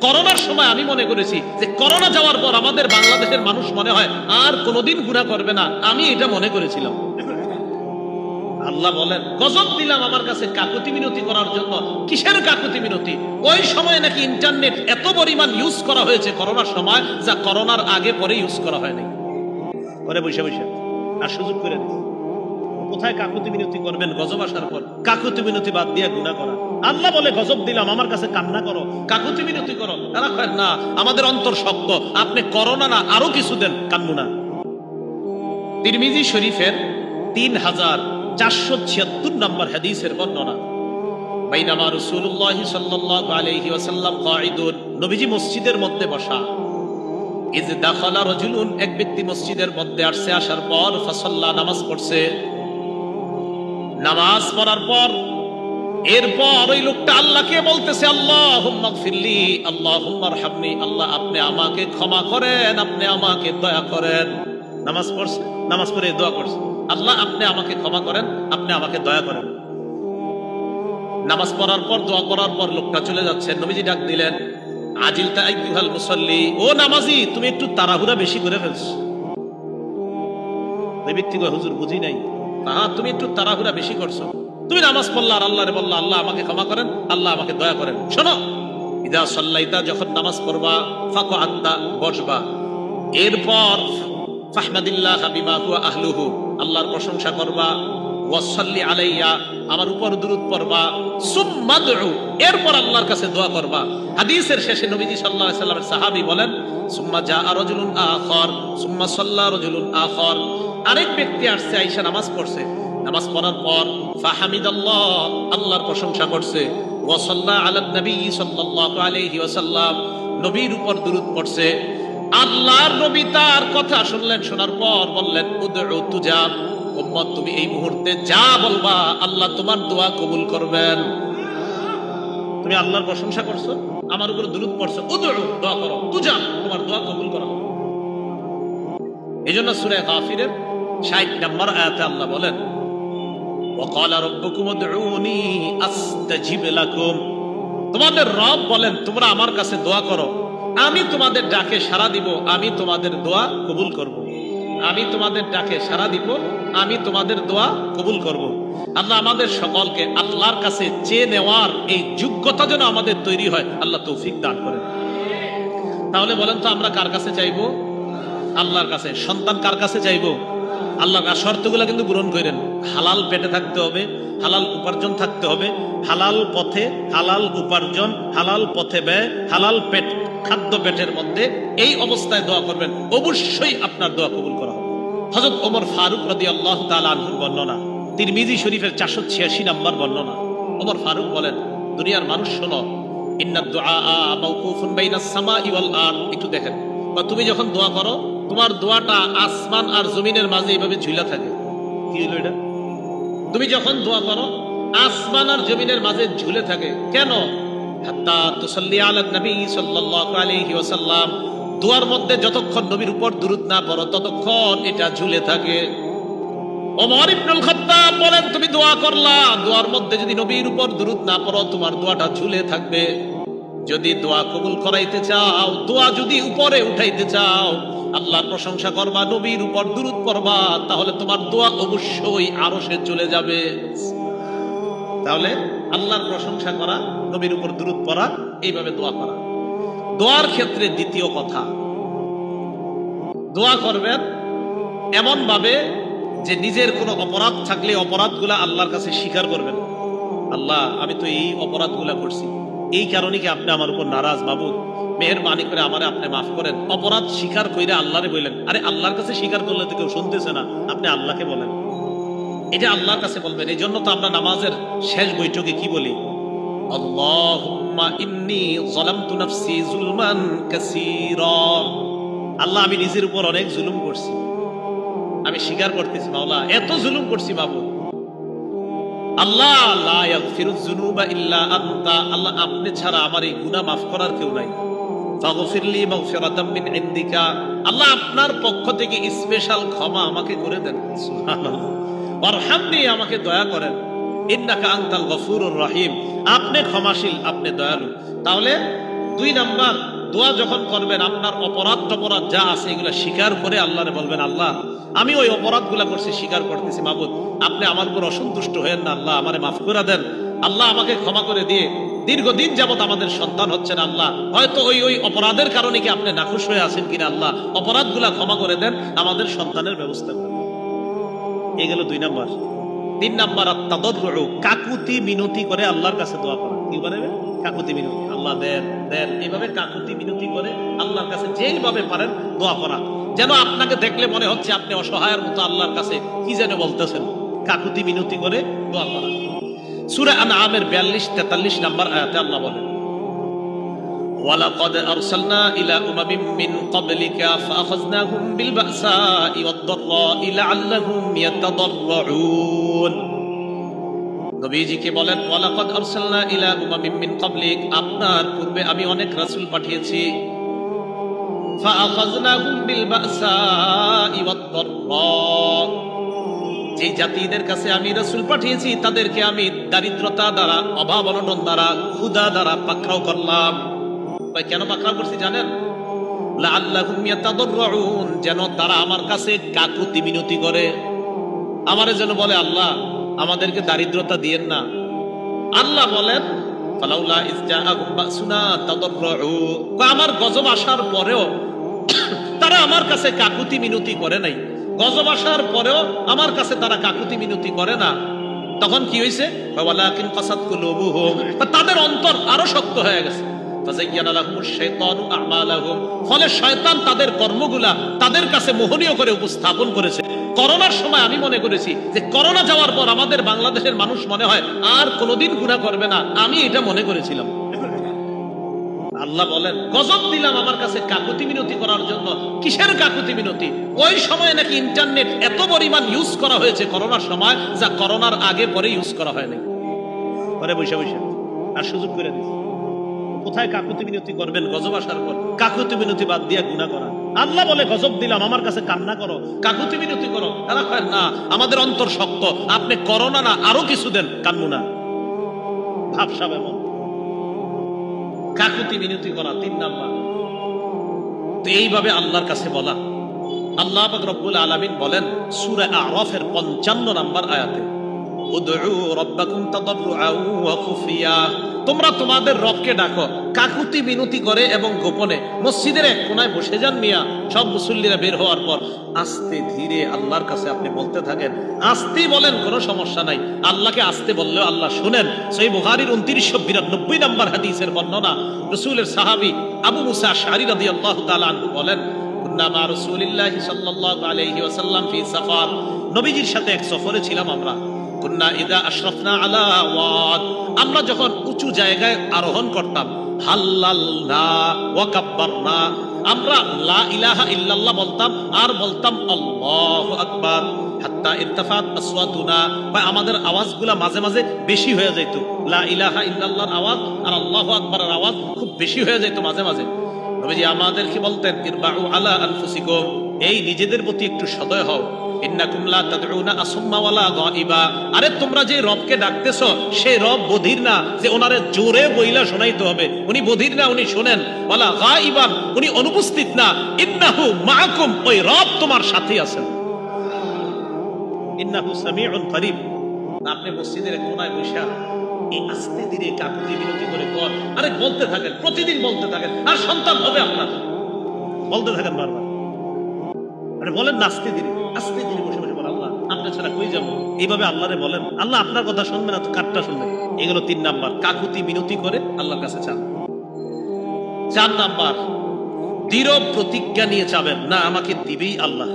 করোনার সময় আমি মনে করেছি যে করোনা যাওয়ার পর আমাদের বাংলাদেশের মানুষ মনে হয় আর কোনোদিন গুনাহ করবে না, আমি এটা মনে করেছিলাম। আল্লাহ বলেন গজব দিলাম আমার কাছে কাকুতি মিনতি করার জন্য। কিসের কাকুতি মিনতি? ওই সময় নাকি ইন্টারনেট এত পরিমাণ ইউজ করা হয়েছে করোনার সময়, যা করোনার আগে পরে ইউজ করা হয়নি। পরে বসে বসে আর সুযোগ করে দিই। কোথায় কাকুতি মিনতি করবেন গজব আসার পর? কাকুতি মিনতি বাদ দিয়ে গুনাহ করা। আল্লাহ বলে গজব দিলাম আমার কাছে কান্না করো, কাকুতি মিনতি করো। তারা কয় না, আমাদের অন্তর শক্ত, আপনি করোনা না আরো কিছু দেন, কান্নু না। তিরমিজি শরীফের 3476 নম্বর হাদিসের বর্ণনা। বাইনামা রাসূলুল্লাহ সাল্লাল্লাহু আলাইহি ওয়াসাল্লাম কাঈদুন, নবীজি মসজিদের মধ্যে বসা। ইজ দাখালা রাজুলুন, এক ব্যক্তি মসজিদের মধ্যে আসছে, আসার পর ফাসাল্লা, নামাজ পড়ছে। নামাজ পড়ার পর এরপর ওই লোকটা আল্লাহকে বলতেছে আল্লাহুম্মা গফিরলি আল্লাহুম্মা আরহামনি, আল্লাহ আপনি আমাকে ক্ষমা করেন, আপনি আমাকে দয়া করেন। নামাজ পড়ছে, নামাজ পড়ে দোয়া করছে, আল্লাহ আপনি আমাকে ক্ষমা করেন, আপনি আমাকে দয়া করেন। নামাজ পড়ার পর দোয়া করার পর লোকটা চলে যাচ্ছে। নবীজি ডাক দিলেন আজিলতা আইয়ুহাল মুসাল্লি, ও নামাজি তুমি একটু তাড়াহুড়া বেশি করে ফেলছো। ওই ব্যক্তি কয় হুজুর বুঝি নাই। হ্যাঁ তুমি একটু তাড়াহুড়া বেশি করছো, তুমি নামাজ পড়লা আর আল্লাহরে বললা আল্লাহ আমাকে ক্ষমা করেন, আল্লাহ আমাকে দয়া করেন। শোনো, ইদা সাল্লাইতা, যখন নামাজ পড়বা, ফাকআদা, বসবা। এরপর ফাহমাদিল্লাহ বিমা হুয়া আহলুহু, আল্লাহর প্রশংসা করবা। ওয়াসাল্লি আলাইয়া, আমার উপর দুরূদ পড়বা। সুম্মা দুউ, এরপর আল্লাহর কাছে দোয়া করবা। হাদিসের শেষে নবীজি সাল্লাল্লাহু আলাইহি ওয়াসাল্লামের সাহাবী বলেন সুম্মা জাআ রাজুলুন আখার সুম্মা সাল্লা রাজুলুন আখার, আরেক ব্যক্তি আসছে, আয়েশা নামাজ পড়ছে। নামাজ পড়ার পর ফাহামিদাল্লাহ, আল্লাহর প্রশংসা করছে। ওয়া সাল্লা আলান নবী সাল্লাল্লাহু আলাইহি ওয়াসাল্লাম, নবীর উপর দুরূদ পড়ছে। আল্লাহর নবী তার কথা শুনলেন, শোনার পর বললেন উদউ তুজাব, উম্মত তুমি এই মুহূর্তে যা বলবা আল্লাহ তোমার দোয়া কবুল করবেন। তুমি আল্লাহর প্রশংসা করছো, আমার উপর দুরূদ পড়ছো, উদউ দোয়া করো, তুজাব তোমার দোয়া কবুল করা হবে। এজন্য সূরা গাফিরের 60 নম্বর আয়াতে আল্লাহ বলেন ওয়াকালা রাব্বুকুম উদউনি আস্তাজিব লাকুম, তোমাদের রব বলেন তোমরা আমার কাছে দোয়া করো, আমি তোমাদের ডাকে সাড়া দিব, আমি তোমাদের দোয়া কবুল করব। আমি তোমাদের ডাকে সাড়া দিব, আমি তোমাদের দোয়া কবুল করব। আল্লাহ আমাদের সকলকে আল্লাহর কাছে চেয়ে নেওয়ার এই যোগ্যতা যেন আমাদের তৈরি হয়, আল্লাহ তৌফিক দান করেন। তাহলে বলেন তো আমরা কার কাছে চাইবো? আল্লাহর কাছে। সন্তান কার কাছে চাইবো? আল্লাহর। শর্তগুলো কিন্তু পূরণ করেন। হালাল পেটে থাকতে হবে, হালাল উপার্জন থাকতে হবে, হালাল পথে হালাল উপার্জন, হালাল পথে ব্যয়, হালাল পেট, খাদ্য পেটের মধ্যে, এই অবস্থায় দোয়া করবেন, অবশ্যই আপনার দোয়া কবুল করা হবে। হযরত ওমর ফারুক রাদিয়াল্লাহু তাআলা আনহুর বর্ণনা, তিরমিজি শরীফের 486 নম্বর বর্ণনা। ওমর ফারুক বলেন দুনিয়ার মানুষ শোনো, ইন্নাদ দুআ মাওকুফুন বাইনাস সামাই ওয়াল আরদ, একটু দেখেন, তুমি যখন দোয়া করো তোমার দোয়াটা আসমান আর জমিনের মাঝে এইভাবে ঝুলা থাকে। কি হলো এটা? তুমি যখন দোয়া করো আসমান আর জমিনের মাঝে ঝুলে থাকে। কেন? হাত্তা তুসাল্লি আলান নবী সাল্লাল্লাহু আলাইহি ওয়াসাল্লাম, দোয়ার মধ্যে যতক্ষণ নবীর উপর দুরূদ না পড়ো ততক্ষণ এটা ঝুলে থাকে। ওমর ইবনুল খাত্তাব বলেন তুমি দোয়া করলা, দোয়ার মধ্যে যদি নবীর উপর দুরূদ না পড়ো তোমার দোয়াটা ঝুলে থাকবে। যদি দোয়া কবুল করাইতে চাও, দোয়া যদি উপরে উঠাইতে চাও, আল্লাহর প্রশংসা করবা, নবীর উপর দুরূদ পড়বা, তাহলে তোমার দোয়া অবশ্যই আরশে চলে যাবে। তাহলে আল্লাহর প্রশংসা করা, নবীর উপর দুরূদ পড়া, এইভাবে দোয়া করা। দোয়ার ক্ষেত্রে দ্বিতীয় কথা, দোয়া করবেন এমন ভাবে যে নিজের কোনো অপরাধ থাকলে অপরাধগুলা আল্লাহর কাছে স্বীকার করবেন। আল্লাহ আমি তো এই অপরাধগুলা করছি, এই কারণে কি আপনি আমার উপর নারাজ, মাবুদ মেহেরবানি করে আমারে আপনি মাফ করেন। অপরাধ স্বীকার কইরা আল্লাহরে বললেন। আরে আল্লাহর কাছে স্বীকার করলে তো কেউ শুনতেছে না, আপনি আল্লাহকে বলেন, এটা আল্লাহর কাছে বলবেন। এই জন্য তো আমরা নামাজের শেষ বৈঠকে কি বলি? আল্লাহুম্মা ইন্নী যালামতু নাফসি যুলমান কাসীরা, আল্লাহ আমি নিজের উপর অনেক জুলুম করছি, আমি স্বীকার করতেছি মাওলা এত জুলুম করছি মাবুদ। আল্লাহ লা ইয়াগফিরুয যুনুবা ইল্লা আনতা, আল্লাহ আপনি ছাড়া আমার এই গুনাহ মাফ করার কেউ নাই। ফাগফিরলি মাগফিরাতাম মিন ইনদিকা, আল্লাহ আপনার পক্ষ থেকে স্পেশাল ক্ষমা আমাকে করে দেন। সুবহানাল্লাহ। ওয়ারহামনি, আমাকে দয়া করেন। ইন্নাকা আনতাল গফুরুর রহিম, আপনি ক্ষমাশীল, আপনি দয়ালু। তাহলে 2 নাম্বার, দোয়া যখন করবেন আপনার অপরাধ টপরাধ যা আছে এগুলো স্বীকার করে আল্লাহরে বলবেন, আল্লাহ আমি ওই অপরাধগুলা করছি, স্বীকার করতেছি, মাবুদ আপনি আমার উপর অসন্তুষ্ট হয়েন না, আল্লাহ আমারে মাফ করে দেন, আল্লাহ আমাকে ক্ষমা করে দিয়ে, দীর্ঘদিন যাবত আমাদের সন্তান হচ্ছে না, আল্লাহ হয়তো ওই অপরাধের কারণে কি আপনি নাখুশ হয়ে আছেন কিনা, আল্লাহ অপরাধগুলা ক্ষমা করে দেন, আমাদের সন্তানের ব্যবস্থা করেন। এই গেল 2 নাম্বার। 3 নাম্বার আত-তাদাররু, কাকুতি মিনতি করে আল্লাহর কাছে দোয়া করা। কি বলে? কাকুতি মিনতি, আল্লাহ দেন দেন, এইভাবে কাকুতি মিনতি করে আল্লাহর কাছে যেইভাবে পারেন দোয়া করা, যেন আপনাকে দেখলে মনে হচ্ছে আপনি অসহায়ের মতো আল্লাহর কাছে কি যেন বলতেছেন। কাকুতি মিনতি করে দোয়া করা। সূরা আনআমের 42-43 নাম্বার আয়াতে আল্লাহ বলেন, ওয়ালাকাদ আরসালনা ইলা উমামিন মিন ক্বাবলিকা ফাআখাযনাহুম বিল বাসাই ওয়াদ-দাররাই লাআল্লাহুম ইয়াতাদাররুন। নবীজিকে বলেন, ওয়ালাকাদ আরসালনা ইলা উমামিন মিন ক্বাবলিক, আপনার পূর্বে আমি অনেক রাসূল পাঠিয়েছি, ফাআখাযনাহুম বিল বাসাই ওয়াদ-দাররা, যে জাতিদের কাছে আমি রাসূল পাঠিয়েছি তাদেরকে আমি দারিদ্রতা দ্বারা, অভাব অনটন দ্বারা, ক্ষুধা দ্বারা পাকড়াও করলাম। কেন পাকড়াও করছি জানেন? লাআল্লাহুম ইয়াতাদাররুন, যেন তারা আমার কাছে কাকুতি মিনতি করে, আমারে যেন বলে, আল্লাহ আমাদেরকে দারিদ্রতা দিয়েন না। আল্লাহ বলেন, ফালাউলা ইজ জাআহুম বাসুনা তাদাররু, আমার গজব আসার পরেও তারা আমার কাছে কাকুতি মিনতি করে নাই। গজব আসার পরেও আমার কাছে তারা কাকুতি মিনতি করে না। তখন কি হয়েছে? ওয়ালাকিন কাসাত কুলুবুহুম, তাদের অন্তর আরো শক্ত হয়ে গেছে। ফাযায়্যানা লাহুমুশ শাইতানু আ'মালাহুম, ফলে শয়তান তাদের কর্মগুলা তাদের কাছে মোহনীয় করে উপস্থাপন করেছে। করোনার সময় আমি মনে করেছি যে করোনা যাওয়ার পর আমাদের বাংলাদেশের মানুষ মনে হয় আর কোনোদিন গুনাহ করবে না, আমি এটা মনে করেছিলাম। আল্লাহ বলেন, গজব দিলাম আমার কাছে কাকুতি মিনতি করার জন্য। কিসের কাকুতি মিনতি? ওই সময় নাকি ইন্টারনেট এত পরিমাণ ইউজ করা হয়েছে করোনার সময়, যা করোনার আগে পরে ইউজ করা হয় নাই। পরে বসে বসে আর সুযোগ করে দিচ্ছে। কোথায় কাকুতি মিনতি করবেন গজব আসার পর? কাকুতি মিনতি বাদ দিয়া গুনাহ করা। আল্লাহ বলে, গজব দিলাম আমার কাছে কান্না করো, কাকুতি মিনতি করো। তারা কয় না, আমাদের অন্তর শক্ত, আপনি করোনা না আরো কিছু দেন, কান্নু না। ভাবসাব এমন কাকুতি মিনতি করা 3 নাম্বার। তো এইভাবে আল্লাহর কাছে বলা। আল্লাহ পাক রব্বুল আলামিন বলেন সূরা আ'রাফের 55 নাম্বার আয়াতে, উদউ রাব্বাকুম তাদাররুআন ওয়া খুফিয়া, তোমরা তোমাদের রবকে ডাকো কাকুতি মিনতি করে এবং গোপনে। মসজিদের এক কোনায় বসে যান মিয়া, সব মুসল্লিরা বের হওয়ার পর আস্তে ধীরে আল্লাহর কাছে আপনি বলতে থাকেন। আস্তে বলেন, কোনো সমস্যা নাই, আল্লাহকে আস্তে বললেও আল্লাহ শুনেন। সহিহ বুখারীর 2992 নাম্বার হাদিসের বর্ণনা, রাসূলের সাহাবী আবু মুসা আশআরী রাদিয়াল্লাহু তাআলা আনহু বলেন, কুন্না মা রাসূলিল্লাহি সাল্লাল্লাহু আলাইহি ওয়াসাল্লাম ফি সাফার, নবীজির সাথে এক সফরে ছিলাম আমরা। কুন্না ইদা আশরাফনা আলা ওয়াদ, আমরা যখন উঁচু জায়গায় আরোহণ করতাম, হাল্লালনা ওয়া কাব্বারনা, আমরা লা ইলাহা ইল্লাল্লাহ বলতাম আর বলতাম আল্লাহু আকবার, হাত্তা ইরতাফাত আসওয়াতুনা, আমাদের আওয়াজগুলা মাঝে মাঝে বেশি হয়ে যেত। লা ইলাহা ইল্লাল্লাহর আওয়াজ আর আল্লাহু আকবারের আওয়াজ খুব বেশি হয়ে যেত মাঝে মাঝে। নবীজি আমাদেরকে বলতেন, ইরবাউ আলা আনফুসিকুম, এই নিজেদের প্রতি একটু সদয় হও। ইন্নাকুম লা তাদউনা আসম্মা ওয়ালা গায়বা, আরে তোমরা যে রবকে ডাকতেছো সেই রব বধির না যে ওনারে জোরে বইলা শোনাইতে হবে। উনি বধির না, উনি শুনেন। ওয়ালা গায়বান, উনি অনুপস্থিত না। ইন্নাহু মাআকুম, ওই রব তোমার সাথেই আছেন। ইন্নাহু সামিউন করিব। আপনি মসজিদের কোনায় বসে এই আস্তে ধীরে কাকুতি মিনতি করে কর, আরে বলতে থাকেন, প্রতিদিন বলতে থাকেন, আর সন্তান হবে আপনার। বলতে থাকেন বারবার, আরে বলেন না আস্তে ধীরে, আস্তে ধীরে বসে বসে বলেন, আল্লাহ আপনার ছাড়া কই যাবো। এইভাবে আল্লাহরে বলেন, আল্লাহ আপনার কথা শুনবে না তো কারটা শুনবে। এগুলো 3 নাম্বার, কাকুতি মিনতি করে আল্লাহর কাছে চান। 4 নাম্বার, দৃঢ় প্রতিজ্ঞা নিয়ে চাবেন, না আমাকে দিবেই আল্লাহ।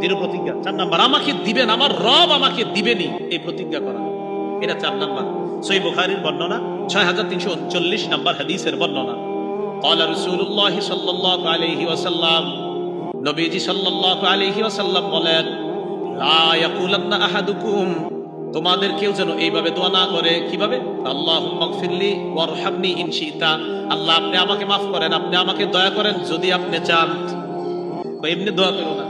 দৃঢ় প্রতিজ্ঞা 4 নাম্বার, আমাকে দিবেন, আমার রব আমাকে দিবেনই, এই প্রতিজ্ঞা করা, এটা 4 নাম্বার। সহিহ বুখারীর বর্ণনা 6339 নাম্বার হাদিসের বর্ণনা। ক্বালা রাসূলুল্লাহ সাল্লাল্লাহু আলাইহি ওয়াসাল্লাম, নবীজি সাল্লাল্লাহু আলাইহি ওয়াসাল্লাম বলেন, লা ইয়াকুলান্না আহাদুকুম, তোমাদের কেউ যেন এইভাবে দোয়া না করে। কিভাবে? আল্লাহুম্মা গফিরলি ওয়ারহামনি ইন শিতা, আল্লাহ আপনি আমাকে মাফ করেন, আপনি আমাকে দয়া করেন যদি আপনি চান। এমনি দোয়া করো না।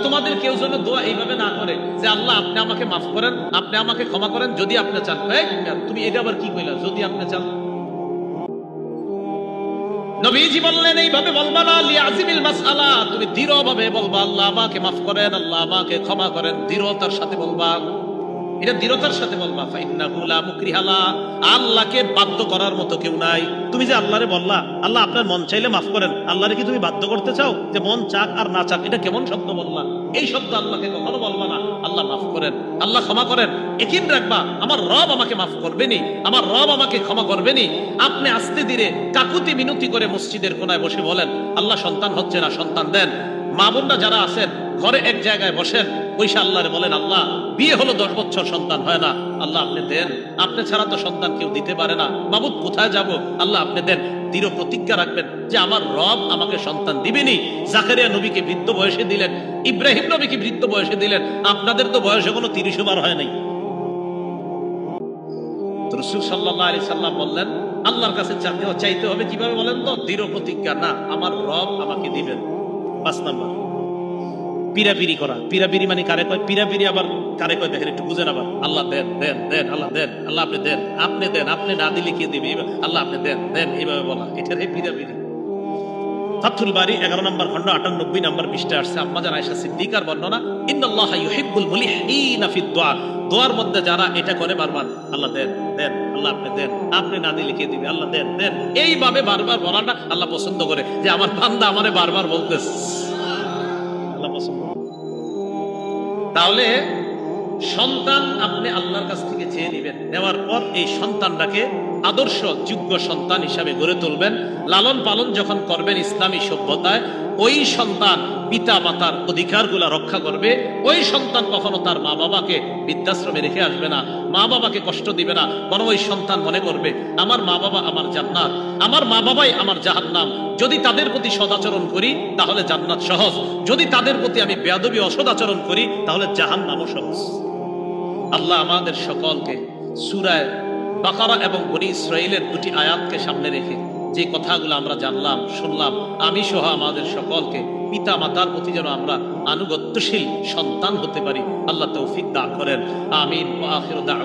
তোমাদের কেউ যেন দোয়া এইভাবে না করে যে আল্লাহ আপনি আমাকে মাফ করেন, আপনি আমাকে ক্ষমা করেন যদি আপনি চান। তুমি এটা আবার কি কইলা, যদি আপনি চান? নবীজি বললেন এইভাবে বলবা না, লিয়াজিমিল মাসআলা, তুমি দৃঢ়ভাবে বলবা আল্লাহ আমাকে মাফ করেন, আল্লাহ আমাকে ক্ষমা করেন, দৃঢ়তার সাথে বলবা, এটা দৃঢ়তার সাথে বলবা। ফাইন্নাহু লা মুকরিহা লা, আল্লাহকে বাধ্য করার মতো কেউ নাই। তুমি যে আল্লাহরে বললা আল্লাহ আপনার মন চাইলে মাফ করেন, আল্লাহরে কি তুমি বাধ্য করতে চাও যে মন চাক আর না চাক? এটা কেমন শব্দ বললা? এই শব্দ আল্লাহকে কখনো বলবা না। আল্লাহ মাফ করেন, আল্লাহ ক্ষমা করেন, একিন রাখবা আমার রব আমাকে মাফ করবেনি, আমার রব আমাকে ক্ষমা করবেনি। আপনি আস্তে ধীরে কাকুতি মিনতি করে মসজিদের কোনায় বসে বলেন আল্লাহ সন্তান হচ্ছে না, সন্তান দেন। মা বোনরা যারা আছেন ঘরে এক জায়গায় বসেন, পয়সা আল্লাহরে বলেন আল্লাহ বিয়ে হলো 10 বছর সন্তান হয় না, আল্লাহ আপনি দেন, আপনি ছাড়া তো সন্তান কেউ দিতে পারে না, মাবুদ কোথায় যাব, আল্লাহ আপনি দেন। দৃঢ় প্রতিজ্ঞা রাখবেন যে আমার রব আমাকে সন্তান দিবেনি। জাকারিয়া নবীকে বৃদ্ধ বয়সে দিলেন, ইব্রাহিম নবীকে বৃদ্ধ বয়সে দিলেন, আপনাদের তো বয়স এখনো 30 বার হয় নাই। রাসূল সাল্লাল্লাহু আলাইহি সাল্লাম বললেন আল্লাহর কাছে চাইতে হবে কিভাবে বলেন তো? দৃঢ় প্রতিজ্ঞা, না আমার রব আমাকে দিবেন। 5 নাম্বার পিরাপিরি করা। পিরাপিরি মানে কারে কয়? পিরাপিরি আবার কারে কয় দেখেন, একটু বুঝেন। আবার আল্লাহ দেন দেন দেন, আল্লাহ দেন, আল্লাহ আপনি দেন, আপনি দেন, আপনি না দিলে কে দিবে, আল্লাহ আপনি দেন দেন, এইভাবে বলা, এটার এই পিরাপিরি। ফাথুল বারি 11 নম্বর খন্ড 98 নম্বর পৃষ্ঠা আসছে আম্মা জান আয়েশা সিদ্দিকার বর্ণনা, ইন্নাল্লাহা ইউহিব্বুল মুলিহিনা ফিদ দুআ, দোয়ার মধ্যে যারা এটা করে বারবার আল্লাহ দেন দেন, আল্লাহ আপনি দেন, আপনি না দিলে কে দিবে, আল্লাহ দেন দেন, এইভাবে বারবার বলাটা আল্লাহ পছন্দ করে। যে আমার বান্দা আমারে বারবার বলতেছে, আল্লাহ পছন্দ। তাহলে সন্তান আপনি আল্লাহর কাছ থেকে চেয়ে নেবেন, নেওয়ার পর এই সন্তানটাকে আদর্শ যোগ্য সন্তান হিসাবে গড়ে তুলবেন। লালন পালন যখন করবেন ইসলামী সভ্যতায়, ওই সন্তান পিতা মাতার অধিকারগুলা রক্ষা করবে। ওই সন্তান কখনো তার মা বাবাকে বৃদ্ধাশ্রমে রেখে আসবে না, মা বাবাকে কষ্ট দিবে না, বরং ওই সন্তান মনে করবে আমার মা বাবা আমার জান্নাত, আমার মা বাবাই আমার জাহান্নাম। যদি তাদের প্রতি সদাচরণ করি তাহলে জান্নাত সহজ, যদি তাদের প্রতি আমি বেয়াদবি অসদাচরণ করি তাহলে জাহান্নামও সহজ। আল্লাহ আমাদের সকলকে সূরা বাকারা এবং বনী ইসরাঈলের 2টি আয়াতকে সামনে রেখে যে কথাগুলো আমরা জানলাম শুনলাম, আমি সহ আমাদের সকলকে পিতা মাতার প্রতি যেন আমরা আনুগত্যশীল সন্তান হতে পারি, আল্লাহ তৌফিক দান করেন। আমিন। ওয়া আখিরু দাওয়ানা।